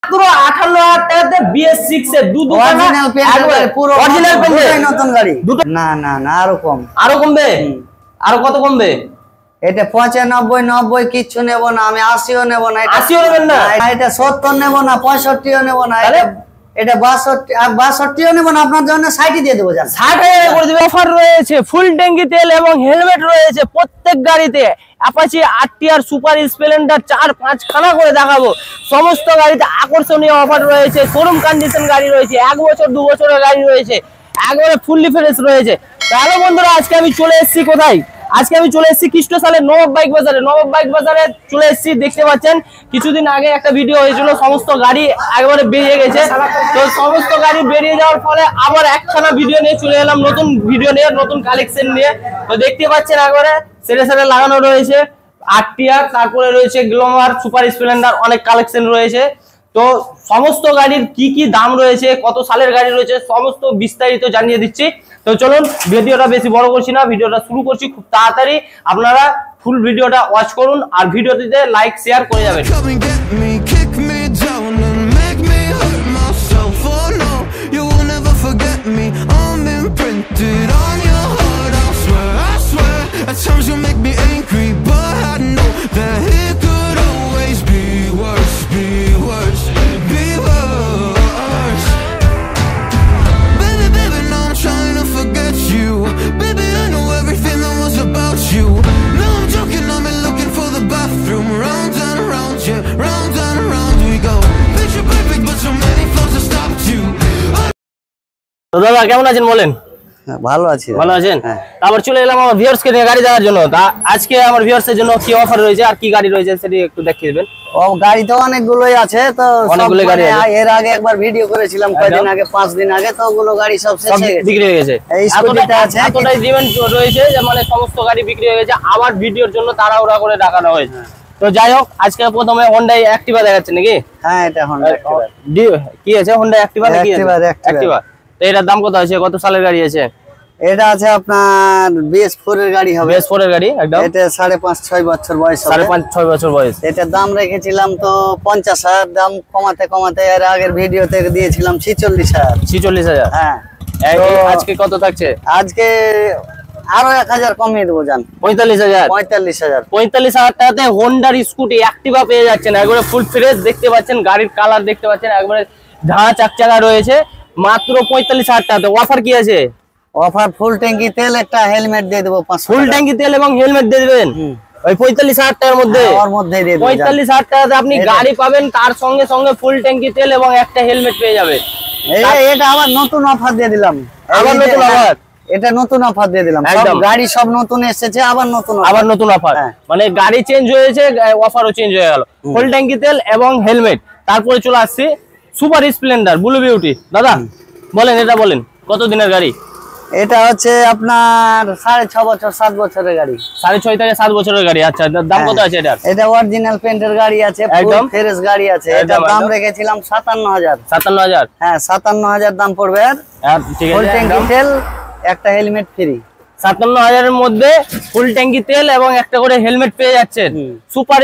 মাত্র 58,000 টাকাতে BS6 এর অরিজিনাল পেন্ট পুরো অরিজিনাল পেন্ট নতুন গাড়ি না না না আরো কম আরো কমবে আরো কত কমবে এটা 95 90 কিছু নেব না আমি 80ও নেব না এটা 80ও নেবেন না এটা 70 নেব না 65ও নেব না এটা 62ও নেব না আপনার জন্য 60 দিয়ে দেব জান 60,000 করে দিবে অফার রয়েছে ফুল ট্যাঙ্কি তেল এবং হেলমেট রয়েছে প্রত্যেক গাড়িতে অ্যাপাচি আরটিআর সুপার স্প্লেন্ডার 4-5 খানা করে দেখাবো সমস্ত গাড়িতে আকর্ষণীয় অফার রয়েছে শোরুম কন্ডিশন গাড়ি রয়েছে 1 বছর 2 বছরের গাড়ি রয়েছে একবারে ফুললি ফ্রেশ রয়েছে তাহলে বন্ধুরা আজকে আমি চলে এসেছি কোথায় আজকে আমি চলে এসেছি কৃষ্ণসালের নবাব বাইক বাজারে চলে এসেছি দেখতে পাচ্ছেন কিছুদিন আগে একটা ভিডিও হয়েছিল সমস্ত গাড়ি একবারে বেরিয়ে গেছে তো সমস্ত গাড়ি বেরিয়ে যাওয়ার ফলে আবার একখানা ভিডিও নিয়ে চলে এলাম নতুন ভিডিও নিয়ে নতুন কালেকশন নিয়ে তো দেখতে পাচ্ছেন একবারে সেরে লাগানো রয়েছে আরটিআর তারপরে রয়েছে গ্ল্যামার সুপার স্প্লেন্ডার অনেক কালেকশন রয়েছে তো সমস্ত গাড়ির কি কি দাম রয়েছে কত সালের গাড়ি রয়েছে সমস্ত বিস্তারিত জানিয়ে দিচ্ছি তো চলুন ভিডিওটা বেশি বড় করছি না ভিডিওটা শুরু করছি খুব তাড়াতাড়ি আপনারা ফুল ভিডিওটা ওয়াচ করুন আর ভিডিওটিতে লাইক শেয়ার করে যাবেন দাদা কেমন আছেন বলেন ভালো আছি ভালো আছেন তারপর চলে এলাম আমার ভিউয়ার্স কে নিয়ে গাড়ি দেখার জন্য আজকে আমার ভিউয়ার্স এর জন্য কি অফার রয়েছে আর কি গাড়ি রয়েছে সেটা একটু দেখিয়ে দিবেন ও গাড়ি তো অনেকগুলোই আছে তো অনেকগুলো গাড়ি আছে এর আগে একবার ভিডিও করেছিলাম কয়েকদিন আগে 5 দিন আগে তো ওগুলো গাড়ি সব শেষ হয়ে গেছে বিক্রি হয়ে গেছে এই স্কুটিটা আছে এতটাই ডিমান্ড রয়েছে যে মানে সমস্ত গাড়ি বিক্রি হয়ে গেছে আবার ভিডিওর জন্য তাড়াহুড়া করে রাখানো হয়েছে তো যাই হোক আজকে প্রথমে Honda Activa দেখাচ্ছে নাকি হ্যাঁ এটা Honda Activa কি আছে Honda Activa নাকি Activa তো এটার দাম কত আছে কত সালের গাড়ি আছে এটা আছে আপনার BS4 এর গাড়ি হবে BS4 এর গাড়ি একদম এটা 5.5-6 বছর বয়স হবে 5.5-6 বছর বয়স এটার দাম রেখেছিলাম তো 50,000 দাম কমাতে এর আগের ভিডিওতে দিয়েছিলাম 46,000 হ্যাঁ আজকে কত থাকছে আজকে আরো 1000 কমিয়ে দেবো জান 45,000 টাকাতে হোন্ডার স্কুটি অ্যাক্টিভা পেয়ে যাচ্ছেন একবারে ফুল ফ্রেশ দেখতে পাচ্ছেন গাড়ির কালার দেখতে পাচ্ছেন একবারে ধাঁচা চাকচাকা রয়েছে মাত্র 45,000 টাকাতে অফার কি আছে অফার ফুল ট্যাঙ্কি তেল একটা হেলমেট দিয়ে দেবো 500 ফুল ট্যাঙ্কি তেল এবং হেলমেট দিয়ে দিবেন ওই 45,000 টাকার মধ্যে ওর মধ্যেই দিয়ে দেব 45,000 টাকাতে আপনি গাড়ি পাবেন তার সঙ্গে সঙ্গে ফুল ট্যাঙ্কি তেল এবং একটা হেলমেট পেয়ে যাবেন এটা আবার নতুন অফার দিয়ে দিলাম আবার নতুন অফার এটা নতুন অফার দিয়ে দিলাম সব গাড়ি সব নতুন এসেছে আবার নতুন অফার মানে গাড়ি চেঞ্জ হয়েছে অফারও চেঞ্জ হয়ে গেল ফুল ট্যাঙ্কি তেল এবং হেলমেট তারপরে চলে আসছে সুপার স্প্লেন্ডার ব্লু বিউটি দাদা বলেন এটা বলেন কত দিনের গাড়ি এটা হচ্ছে আপনার 6.5 বছর 7 বছরের গাড়ি 6.5 থেকে 7 বছরের গাড়ি আচ্ছা দাম কত আছে এটার এটা অরিজিনাল পেন্টের গাড়ি আছে একদম ফ্রেশ গাড়ি আছে এটা দাম রেখেছিলাম 57,000 হ্যাঁ 57,000 দাম পড়বে আর ঠিক আছে ফুল ট্যাঙ্কি তেল একটা হেলমেট ফ্রি 57,000 এর মধ্যে ফুল ট্যাঙ্কি তেল এবং একটা করে হেলমেট পেয়ে যাচ্ছেন সুপার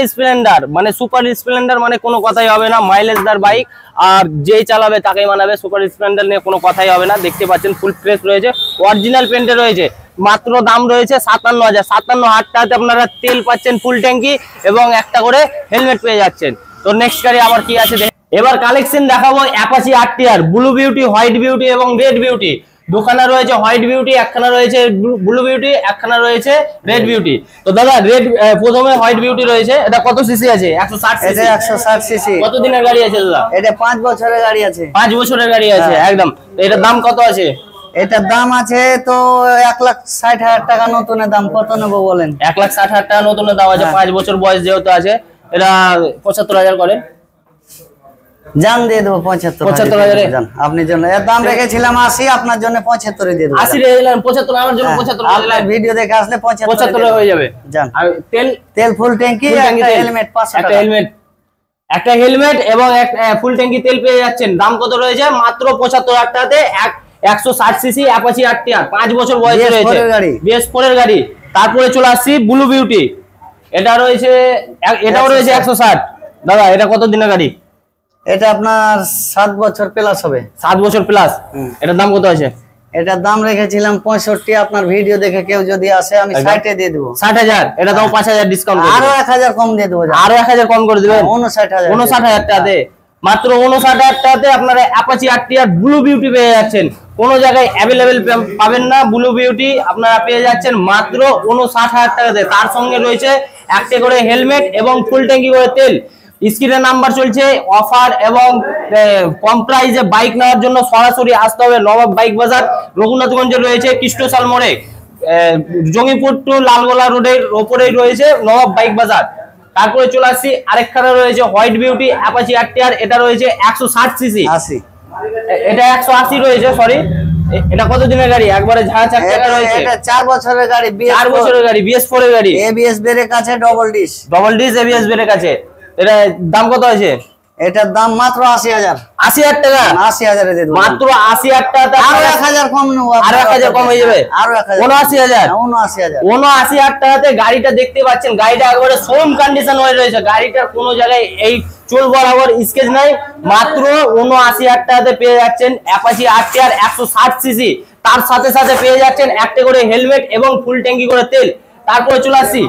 স্প্লেন্ডার মানে কোনো কথাই হবে না মাইলেজদার বাইক আর যেই চালাবে তাকেই মানাবে সুপার স্প্লেন্ডার নিয়ে কোনো কথাই হবে না দেখতে পাচ্ছেন ফুল ফ্রেশ রয়েছে অরিজিনাল পেন্টে রয়েছে মাত্র দাম রয়েছে 57,000 টাকাতে আপনারা তেল পাচ্ছেন ফুল ট্যাঙ্কি এবং একটা করে হেলমেট পেয়ে যাচ্ছেন তো নেক্সট গাড়ি আবার কি আছে এবার কালেকশন দেখাবো Apache RTR blue beauty white beauty এবং রেড বিউটি দুখানা রয়েছে হোয়াইট বিউটি একখানা রয়েছে ব্লু বিউটি একখানা রয়েছে রেড বিউটি তো দাদা রেড প্রথমে হোয়াইট বিউটি রয়েছে এটা কত সিসি আছে 160 সিসি এটা 160 সিসি কত দিনের গাড়ি আছে দাদা এটা 5 বছরের গাড়ি আছে 5 বছরের গাড়ি আছে একদম তো এটার দাম কত আছে এটার দাম আছে তো 1,60,000 টাকা নতুনের দাম কত নেব বলেন 1,60,000 টাকা নতুনের দাম আছে 5 বছর বয়স যেহেতু আছে এটা 75,000 করেন জান দিয়ে দেবো 75,000 জান আপনি জন্য এর দাম রেখেছিলাম 80 আপনার জন্য 75 দিয়ে দেব 80 রে দিলাম 75 আমার জন্য 75 আপনি ভিডিও দেখে আসলে 75 হয়ে যাবে জান আর তেল ফুল ট্যাঙ্কি একটা হেলমেট 500 টাকা একটা হেলমেট এবং একটা ফুল ট্যাঙ্কি তেল পেয়ে যাচ্ছেন দাম কত রয়েছে মাত্র 75,000 টাকাতে 160 সিসি অ্যাপাচি আরটিআর 5 বছর বয়স রয়েছে BS4 এর গাড়ি তারপরে চলে আসছি ব্লু বিউটি এটা রয়েছে এটাও রয়েছে 160 দাদা এটা কত দিনের গাড়ি এটা আপনার 7 বছর প্লাস হবে। 7 বছর প্লাস। এটার দাম কত আছে? এটার দাম রেখেছিলাম 65। আপনার ভিডিও দেখে কেউ যদি আসে আমি 60 এ দিয়ে দেবো। 60,000। এটা দাও 5,000 ডিসকাউন্ট করে আরো 1000 কম দিয়ে দেবো। আরো 1000 কম করে দিবেন। 59,000 টাকাতে, মাত্র 59,000 টাকাতে আপনারা অ্যাপাচি আরটিআর ব্লু বিউটি পেয়ে যাচ্ছেন। কোন জায়গায় অ্যাভেলেবেল পাবেন না। ব্লু বিউটি আপনারা পেয়ে যাচ্ছেন মাত্র 59,000 টাকাতে। তার সঙ্গে রয়েছে একটা করে হেলমেট এবং ফুল ট্যাঙ্কি করে তেল। স্ক্রিনে নাম্বার চলছে। অফার এবং কম প্রাইসে বাইক নেওয়ার জন্য সরাসরি আসতে হবে নবাব বাইক বাজার, রঘুনাথগঞ্জে রয়েছে কৃষ্ণসাল মোড়ে, জঙ্গিপুর টু লালগোলা রোডের ওপরেই রয়েছে নবাব বাইক বাজার। তারপরে চলে আসছি আরেকখানা রয়েছে হোয়াইট বিউটি অ্যাপাচি আরটিআর। এটা রয়েছে 160 সিসি। 80। এটা 180 রয়েছে, সরি। এটা কত দিনের গাড়ি? একবারে ঝাঁ চাকা রয়েছে। এটা 4 বছরের গাড়ি, 4 বছরের গাড়ি, BS4 এর গাড়ি, ABS ব্রেক আছে, ডবল ডিশ ABS ব্রেক আছে। এটা দাম কত আছে? এটার দাম মাত্র 80,000। 80,000 টাকা। 80,000 এ দিয়ে দেব। মাত্র 80,000 টাকা। আরো 1000 কম নেব। আরো 1000 কম হয়ে যাবে। আরো 1000। 79,000। 79,000 টাকাতে গাড়িটা দেখতে পাচ্ছেন। গাড়িটা একবারে শোরুম কন্ডিশন হয়ে রয়েছে। গাড়িটার কোনো জায়গায় এই চোল বরাবর স্কেচ নাই। মাত্র 79,000 টাকাতে পেয়ে যাচ্ছেন অ্যাপাচি আরটিআর 160 সিসি। তার সাথে সাথে পেয়ে যাচ্ছেন একটা করে হেলমেট এবং ফুল ট্যাঙ্কি করে তেল। তারপরে চলে আসছি,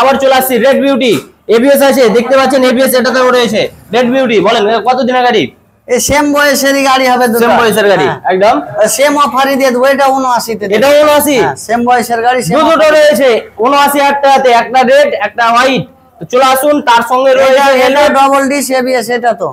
আবার চলে আসছি রেড বিউটি। ABS আছে, দেখতে পাচ্ছেন ABS এটাতেও রয়েছে। রেড বিউটি বলেন কত দিনের গাড়ি? এই সেম বয়সেরই গাড়ি হবে, দুটো সেম বয়সের গাড়ি, একদম সেম অফারই দিয়ে দেবো। এটা 79 তে, এটা 79। সেম বয়সের গাড়ি, দুটো রয়েছে 79,000 টাকাতে, একটা রেড একটা হোয়াইট। তো চলে আসুন। তার সঙ্গে রয়েছে এটা ডবল ডিশ ABS। এটা তো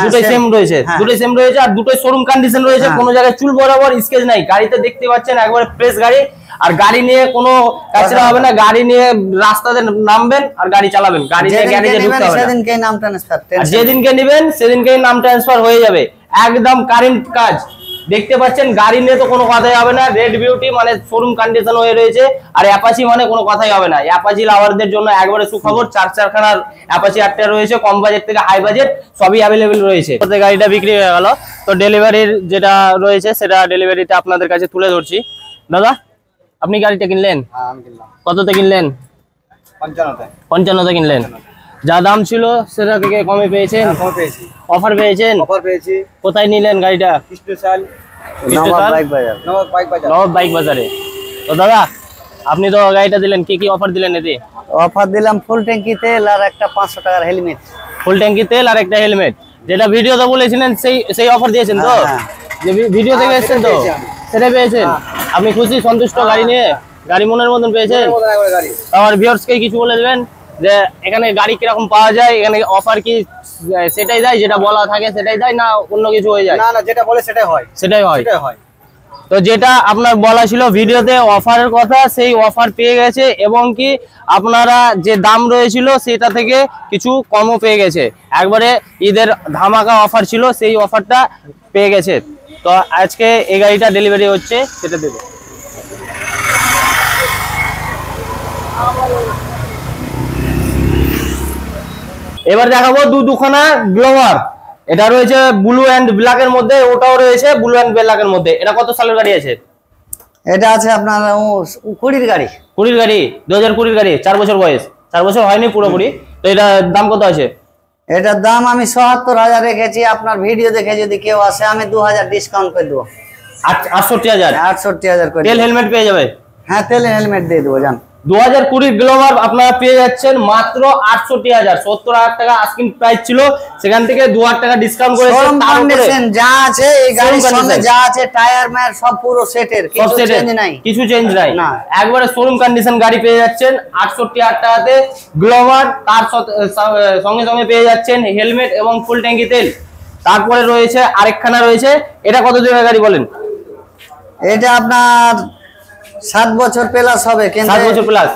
দুটোই সেম রয়েছে, দুটোই সেম রয়েছে। আর দুটোই শোরুম কন্ডিশন রয়েছে। কোনো জায়গায় চুল বরাবর স্কেচ নাই। গাড়িতে দেখতে পাচ্ছেন একবারে ফ্রেশ গাড়ি। আর গাড়ি নিয়ে কোনো কাচরা হবে না। গাড়ি নিয়ে রাস্তাতে নামবেন আর গাড়ি চালাবেন। গাড়ি নিয়ে গ্যারেজে ঢুকতে হবে না। সেদিনকেই নাম ট্রান্সফার, যেদিনকে নেবেন সেদিনকেই নাম ট্রান্সফার হয়ে যাবে। একদম কারেন্ট কাজ। দেখতে পাচ্ছেন গাড়ি নিয়ে তো কোনো কথাই হবে না। রেড বিউটি মানে শোরুম কন্ডিশন হয়ে রয়েছে। আর অ্যাপাচি মানে কোনো কথাই হবে না। অ্যাপাচি লাভারদের জন্য একবারে সুখবর। 4 অ্যাপাচি আরটিআর রয়েছে। কম বাজেট থেকে হাই বাজেট সবই অ্যাভেলেবেল রয়েছে। গাড়িটা বিক্রি হয়ে গেল। তো ডেলিভারির যেটা রয়েছে সেটা ডেলিভারিটা আপনাদের কাছে তুলে ধরছি। দাদা, আপনি গাড়িটা কিনলেন? কততে কিনলেন? 55 কিনলেন। যা দাম ছিল সেটা থেকে কমে পেয়েছেন? অফার পেয়েছেন? কোথায় নিলেন গাড়িটা? নবাব বাইক বাজারে। তো দাদা, আপনি তো গাড়িটা দিলেন, কি কি অফার দিলেন? এতে অফার দিলাম ফুল ট্যাঙ্কি তেল আর একটা 500 টাকার হেলমেট। ফুল ট্যাঙ্কি তেল আর একটা হেলমেট, যেটা ভিডিওতে বলেছিলেন সেই অফার দিয়েছেন তো? যে ভিডিও থেকে এসেছেন তো সেটা পেয়েছেন? আপনি খুশি, সন্তুষ্ট গাড়ি নিয়ে? গাড়ি মনের মতন পেয়েছেন? আমার ভিউয়ার্সকে কিছু বলে দেবেন যে এখানে গাড়ি কিরকম পাওয়া যায়, এখানে অফার কি সেটাই দেয়, যেটা বলা থাকে সেটাই দেয়, না অন্য কিছু হয়ে যায়? না, যেটা বলে সেটাই হয়। সেটাই হয়। তো যেটা আপনার বলা ছিল ভিডিওতে অফারের কথা, সেই অফার পেয়ে গেছে। এবং কি আপনারা যে দাম রয়েছিল সেটা থেকে কিছু কমও পেয়ে গেছে। একবারে ঈদের ধামাকা অফার ছিল, সেই অফারটা পেয়ে গেছে। তো আজকে এই গাড়িটা ডেলিভারি হচ্ছে, সেটা দেবো। এবার দেখাবো দুখানা গ্লোভার। এটা রয়েছে ব্লু এন্ড ব্ল্যাক এর মধ্যে, ওটাও রয়েছে ব্লু এন্ড ব্ল্যাক এর মধ্যে। এটা কত সালের গাড়ি আছে? এটা আছে আপনার 20 গাড়ি। 20 গাড়ি, 2020 গাড়ি, 4 বছর বয়স। 4 বছর হয়নি পুরোপুরি। তো এটা দাম কত আছে? এটার দাম আমি ৭৭,০০০ রেখেছি। আপনার ভিডিও দেখে যদি কেউ আসে আমি 2000 ডিসকাউন্ট করে দেবো। ৬৮,০০০। ৬৮,০০০ করে তেল হেলমেট পেয়ে যাবে? হ্যাঁ, তেল হেলমেট দিয়ে দেবো। জান 2020 গ্লোভার আপনারা পেয়ে যাচ্ছেন মাত্র ৬৮,০০০। ৭০,০০০ টাকা আস্কিং প্রাইস ছিল, সেখান থেকে ২,০০০ টাকা ডিসকাউন্ট করেছে। তার উপরে যা আছে এই গাড়ির সঙ্গে যা আছে, টায়ার মায়ার সব পুরো সেটের, কিছু চেঞ্জ নাই। কিছু চেঞ্জ নাই, একবারে শোরুম কন্ডিশন গাড়ি পেয়ে যাচ্ছেন ৬৮,০০০ টাকাতে গ্লোভার। তার সঙ্গে সঙ্গে পেয়ে যাচ্ছেন হেলমেট এবং ফুল ট্যাঙ্কি তেল। তারপরে রয়েছে আরেকখানা রয়েছে। এটা কত দিনের গাড়ি বলেন? এটা আপনার 7 বছর প্লাস হবে। 7 বছর প্লাস।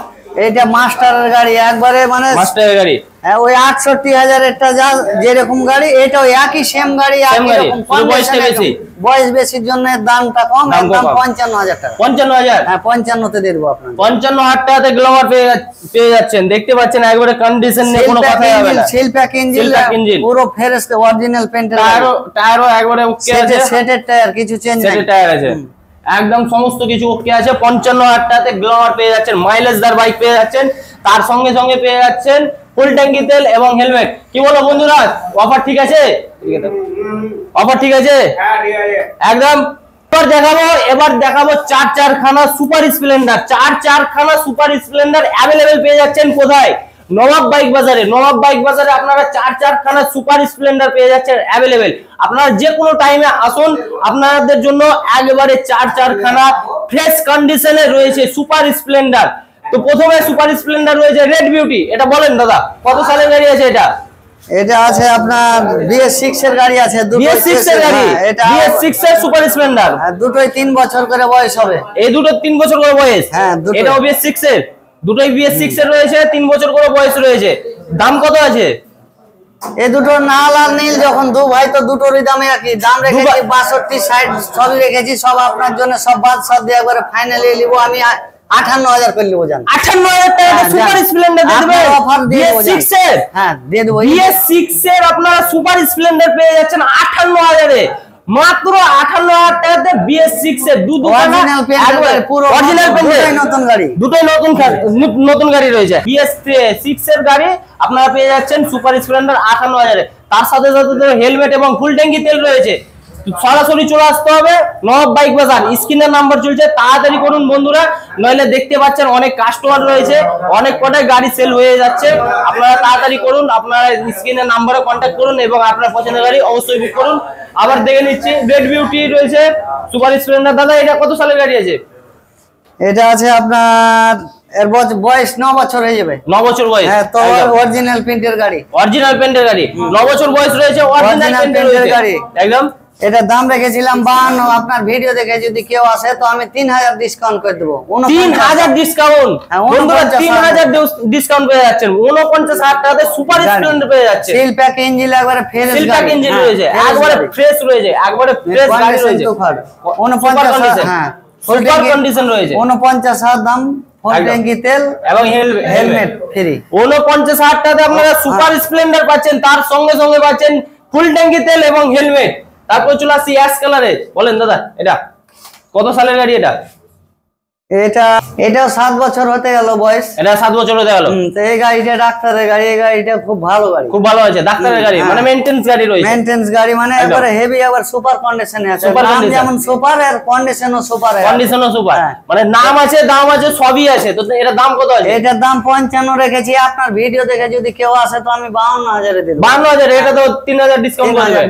এটা মাস্টারের গাড়ি, একবারে মানে মাস্টারের গাড়ি। হ্যাঁ, ওই ৬৮,০০০ এরটা যা যেরকম গাড়ি, এটাও একই সেম গাড়ি। বয়স বেশির জন্য দামটা কম, একদম ৫৫,০০০ টাকা। ৫৫,০০০? হ্যাঁ, ৫৫তে দিয়ে দেবো আপনার। ৫৫,০০০ টাকাতে গ্লোভার পেয়ে যাচ্ছেন। দেখতে পাচ্ছেন একবারে কন্ডিশন নিয়ে কোনো কথাই হবে না। সিল প্যাক ইঞ্জিন, পুরো ফ্রেশ অরিজিনাল পেইন্টের। টায়ারও একবারে ওকে আছে। সেটের টায়ার, কিছু চেঞ্জ নাই। সেটের টায়ার আছে, একদম সমস্ত কিছু ওকে আছে। ৫৫,০০০ টাকাতে গ্লোভার পেয়ে যাচ্ছেন। মাইলেজদার বাইক পেয়ে যাচ্ছেন। তার সঙ্গে সঙ্গে পেয়ে যাচ্ছেন ফুল ট্যাঙ্কি তেল এবং হেলমেট। কি বলো বন্ধুরা, অফার ঠিক আছে? অফার ঠিক আছে একদম। এবার দেখাবো চারখানা সুপার স্প্লেন্ডার। চারখানা সুপার স্প্লেন্ডার অ্যাভেলেবেল পেয়ে যাচ্ছেন কোথায়? নবাব বাইক বাজারে। নবাব বাইক বাজারে আপনারা চারখানা সুপার স্প্লেন্ডার পেয়ে যাচ্ছেন অ্যাভেলেবেল। আপনারা যে কোনো টাইমে আসুন, আপনাদের জন্য একবারে চারখানা ফ্রেশ কন্ডিশনে রয়েছে সুপার স্প্লেন্ডার। তো প্রথমে সুপার স্প্লেন্ডার রয়েছে রেড বিউটি। এটা বলেন দাদা, কত সালের গাড়ি আছে এটা? এটা আছে আপনার BS6 এর গাড়ি আছে, BS6 এর গাড়ি। এটা BS6 এর সুপার স্প্লেন্ডার, দুটোই 3 বছর করে বয়স হবে। এই দুটো 3 বছর করে বয়স। হ্যাঁ, এটাও BS6 এর, দুটোই BS6 এর রয়েছে, 3 বছর করে বয়স রয়েছে। দাম কত আছে? এই দুটো লাল আর নীল যখন দু ভাই, তো দুটোরই দামে একই দাম রেখেছি। 62 60 সব রেখেছি, সব আপনার জন্য, সব বাদ সব দিয়ে একবারে ফাইনালি নিব আমি। 58,000 করে নিব জান। 58,000 টাকা সুপার স্প্লেন্ডার দিয়ে দেবেন। অফার দিয়ে দেব BS6 এর, হ্যাঁ দিয়ে দেব। BS6 এর আপনারা সুপার স্প্লেন্ডার পেয়ে যাচ্ছেন 58,000 এ, মাত্র 58,000 টাকাতে BS6 এর অরিজিনাল পেন্ট, পুরো অরিজিনাল পেন্ট, নতুন গাড়ি, দুটোই নতুন গাড়ি রয়েছে। BS6 এর গাড়ি আপনারা পেয়ে যাচ্ছেন সুপার স্প্লেন্ডার 58,000 এ। তার সাথে সাথে হেলমেট এবং ফুল ট্যাঙ্কি তেল রয়েছে। সরাসরি চলে আসতে হবে নবাব বাইক বাজার। স্ক্রিনের নাম্বার চলছে, তাড়াতাড়ি করুন বন্ধুরা, নইলে দেখতে পাচ্ছেন অনেক কাস্টমার রয়েছে, অনেক কটাই গাড়ি সেল হয়ে যাচ্ছে। আপনারা তাড়াতাড়ি করুন, আপনারা স্ক্রিনের নাম্বারে কন্ট্যাক্ট করুন এবং আপনার পছন্দের গাড়ি অবশ্যই বুক করুন। আবার দেখে নিচ্ছি রেড বিউটি রয়েছে সুপার স্প্লেন্ডার। দাদা এটা কত সালের গাড়ি আছে? এটা আছে আপনার এর বয়স 9 বছর হয়ে যাবে। 9 বছর বয়স। হ্যাঁ, তো অরিজিনাল পেন্টের গাড়ি, অরিজিনাল পেন্টের গাড়ি, 9 বছর বয়স রয়েছে, অরিজিনাল পেন্টের গাড়ি একদম। এটা দাম রেখেছিলাম 52। আপনার ভিডিও দেখে যদি কেউ আসে তো আমি 3000 ডিসকাউন্ট করে দেবো। 3000 ডিসকাউন্ট বন্ধুরা, 3000 ডিসকাউন্ট পেয়ে যাচ্ছেন। 49,000 টাকাতে সুপার স্প্লেন্ডার পেয়ে যাচ্ছে। সিল প্যাক ইঞ্জিন একবারে ফ্রেশ গাড়ি, সিল প্যাক ইঞ্জিন রয়েছে, একবারে ফ্রেশ রয়েছে, একবারে ফ্রেশ গাড়ি রয়েছে। 49,000, হ্যাঁ ফুল কন্ডিশন রয়েছে। 49,000 দাম, ফুল ট্যাঙ্কি তেল এবং হেলমেট ফ্রি। 49,000 টাকাতে আপনারা সুপার স্প্লেন্ডার পাচ্ছেন, তার সঙ্গে সঙ্গে পাচ্ছেন ফুল ট্যাঙ্কি তেল এবং হেলমেট। তারপর চলে আসছি অ্যাশ কালারে। বলেন দাদা এটা কত সালের গাড়ি? এটা 7 বছর হতে গেল বয়স। এটা 7 বছর হতে গেল। তো এই গাড়িটা ডাক্তারের গাড়ি, এই গাড়িটা খুব ভালো গাড়ি, খুব ভালো আছে। ডাক্তারের গাড়ি মানে মেইনটেন্স গাড়ি রয়েছে, মেইনটেন্স গাড়ি মানে একবারে হেভি, আবার সুপার কন্ডিশনে আছে। নাম যেমন সুপার, আর কন্ডিশনও সুপার, কন্ডিশনও সুপার, মানে নাম আছে, দাম আছে, সবই আছে। তো এটা দাম কত আছে? এটার দাম 55 রেখেছি। আপনার ভিডিও দেখে যদি কেউ আসে তো আমি 52,000 এ দেব। 52,000, এটা তো 3,000 ডিসকাউন্ট করে দেব।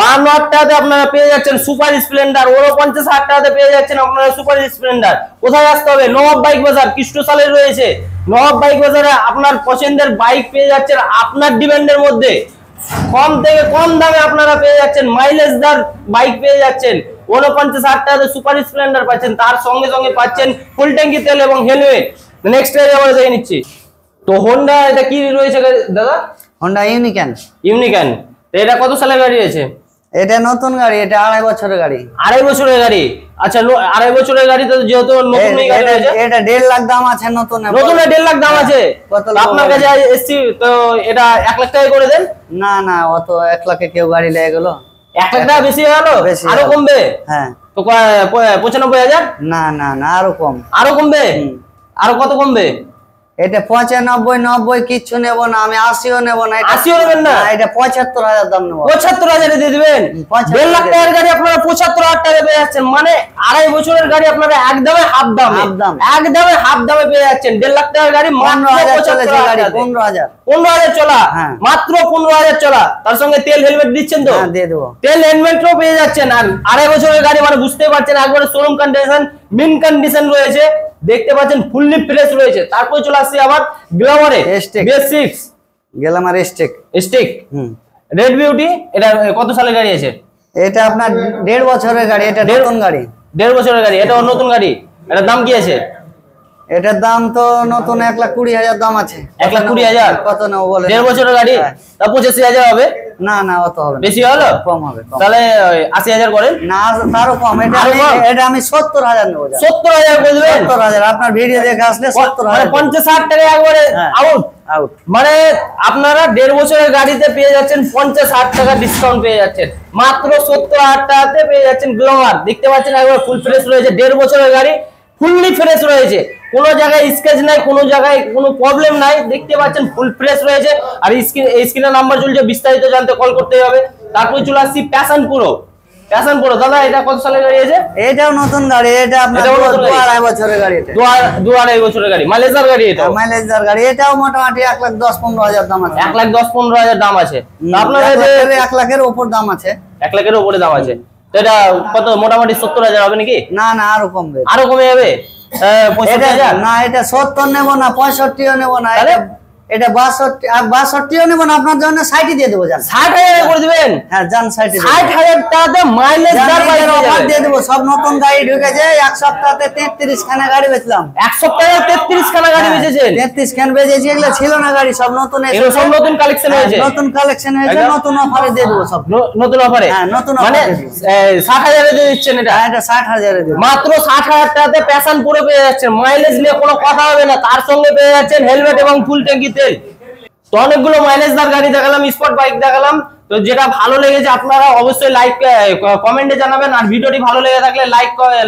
52,000 টাকাতে আপনারা পেয়ে যাচ্ছেন সুপার স্প্লেন্ডার। 49,000 টাকাতে পেয়ে যাচ্ছেন আপনারা সুপার স্প্লেন্ডার। কোথায় আসতে হবে? নবাব বাইক বাজার, কৃষ্ণ সালে রয়েছে। নবাব বাইক বাজারে আপনার পছন্দের বাইক পেয়ে যাচ্ছেন আপনার ডিমান্ডের মধ্যে। কম থেকে কম দামে আপনারা পেয়ে যাচ্ছেন মাইলেজদার বাইক পেয়ে যাচ্ছেন। 49,000 টাকাতে সুপার স্প্লেন্ডার পাচ্ছেন, তার সঙ্গে সঙ্গে পাচ্ছেন ফুল ট্যাঙ্কি তেল এবং হেলমেট। নেক্সট আমরা দেখে নিচ্ছি। তো হোন্ডা, এটা কি রয়েছে দাদা? হোন্ডা ইউনিকন। এটা কত সালের গাড়ি আছে? এটা নতুন গাড়ি, এটা 2.5 বছরের গাড়ি। 2.5 বছরের গাড়ি, আচ্ছা 2.5 বছরের গাড়ি তো যেহেতু নতুন গাড়ি রয়েছে। এটা 1.5 লাখ দাম আছে নতুন। 1.5 লাখ দাম আছে। আপনার কাছে এসছি তো এটা 1 লাখ টাকা করে দেন। না অত 1 লাখে কেউ গাড়ি লেগে গেল। 1 লাখ টাকা বেশি হয়ে গেল, আরো কমবে? হ্যাঁ, তো 95,000। না আরো কম, আরো কমবে? আরো কত কমবে? এটা 95 90 কিচ্ছু নেব না আমি, 80ও নেব না। 80ও নেবেন না? এটা 75,000 দাম নেব। 75,000 দিয়ে দিবেন? 1.5 লাখ টাকার গাড়ি আপনারা 75,000 টাকা পেয়ে যাচ্ছেন, মানে 2.5 বছরের গাড়ি আপনারা একদমে হাফ দামে পেয়ে যাচ্ছেন। 1.5 লাখ টাকার গাড়ি মাত্র 15,000 চলা, মাত্র 15,000 চলা। তার সঙ্গে তেল হেলমেট দিচ্ছেন তো? হ্যাঁ দিয়ে দেব। তেল হেলমেটও পেয়ে যাচ্ছেন। আর 2.5 বছরের গাড়ি মানে বুঝতেই পারছেন, একবারে শোরুম কন্ডিশন, মিন কন্ডিশন রয়েছে, দেখতে পাচ্ছেন ফুললি ফ্রেশ রয়েছে। তারপর চলে আসছি আবার গ্ল্যামারে BS6 Glamour stick red beauty. এটা কত সালের গাড়ি আছে? এটা আপনার 1.5 বছরের গাড়ি, এটা নতুন গাড়ি। 1.5 বছরের গাড়ি, এটা নতুন গাড়ি। এটার দাম কি আছে? এটার দাম তো নতুন 1,20,000 দাম আছে। 1,20,000 কত নেব বলেন? 1.5 বছরের গাড়ি, তা 85,000 হবে? না অত হবে না, বেশি হলো, কম হবে। তাহলে 80,000 করেন। না তারও কম, এটা আমি 70,000 নেব। 70,000 করে দিবেন? 70,000 আপনার ভিডিও দেখে আসলে 70,000, 50,000 টাকা একবারে আউট। মানে আপনারা 1.5 বছরের গাড়িতে পেয়ে যাচ্ছেন 50,000 টাকা ডিসকাউন্ট পেয়ে যাচ্ছেন, মাত্র 70,000 টাকাতে পেয়ে যাচ্ছেন গ্ল্যামার। দেখতে পাচ্ছেন একবার ফুল ফ্রেশ রয়েছে, 1.5 বছরের গাড়ি ফুললি ফ্রেশ রয়েছে। কোনো জায়গায় স্কেচ নাই, কোনো জায়গায় কোনো প্রবলেম নাই, দেখতে পাচ্ছেন ফুল ফ্রেশ রয়েছে। আর স্ক্রিনে নাম্বার চলছে, বিস্তারিত জানতে কল করতে হবে। তারপরে চলে আসছি প্যাশন প্রো। প্যাশন প্রো দাদা এটা কত সালের গাড়ি আছে? এটাও নতুন গাড়ি, এটা আপনার এটাও নতুন গাড়ি। 2.5 বছরের গাড়ি, এটা 2.5 বছরের গাড়ি, মাইলেজের গাড়ি, এটা মাইলেজদার গাড়ি। এটাও মোটামুটি 1,10,15,000 দাম আছে। 1,10,15,000 দাম আছে। আপনার 1 লাখের উপর দাম আছে। 1 লাখের উপরে দাম আছে। তো এটা কত, মোটামুটি 70,000 হবে নাকি? না না, আরো কমবে। আরো কমে যাবে? 65,000? না, এটা 70 নেব না, 65ও নেব না, এটা 62ও নেব না, আপনার জন্য 60 দিয়ে দেবো। জান 60,000 করে দিবেন? হ্যাঁ জান, 60 60,000 টাকাতে মাইলেজ অফার দিয়ে দেবো। সব নতুন গাড়ি ঢুকেছে, এক সপ্তাহে 33 খানা গাড়ি বেচলাম। এক সপ্তাহে 33 খানা গাড়ি বেচেছেন? 33 খান বেচেছি। এগুলো ছিল না গাড়ি, সব নতুন এসেছে, এগুলো সব নতুন কালেকশন হয়েছে। নতুন কালেকশন হয়েছে, নতুন অফারে দিয়ে দেবো সব। নতুন অফারে? হ্যাঁ, নতুন মানে অফারে 60,000 এ দিয়ে দিচ্ছেন এটা? হ্যাঁ, এটা 60,000 এ দেবো। মাত্র 60,000 টাকাতে প্যাশন প্রো পেয়ে যাচ্ছেন। মাইলেজ নিয়ে কোনো কথা হবে না, তার সঙ্গে পেয়ে যাচ্ছেন হেলমেট এবং ফুল ট্যাঙ্কি তেল। তো অনেকগুলো মাইলেজদার গাড়ি দেখালাম, স্পট বাইক দেখালাম। তো যেটা ভালো লেগেছে আপনারা অবশ্যই কমেন্টে জানাবেন। আর ভিডিওটি ভালো লেগে থাকলে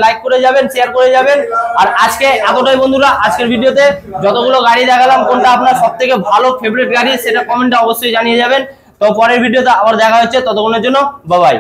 লাইক করে যাবেন, শেয়ার করে যাবেন। আর আজকে এতটাই বন্ধুরা, আজকের ভিডিওতে যতগুলো গাড়ি দেখালাম, কোনটা আপনার সবথেকে ভালো ফেভারিট গাড়ি সেটা কমেন্টে অবশ্যই জানিয়ে যাবেন। তো পরের ভিডিওতে আবার দেখা হচ্ছে, ততক্ষণের জন্য বাই বাই।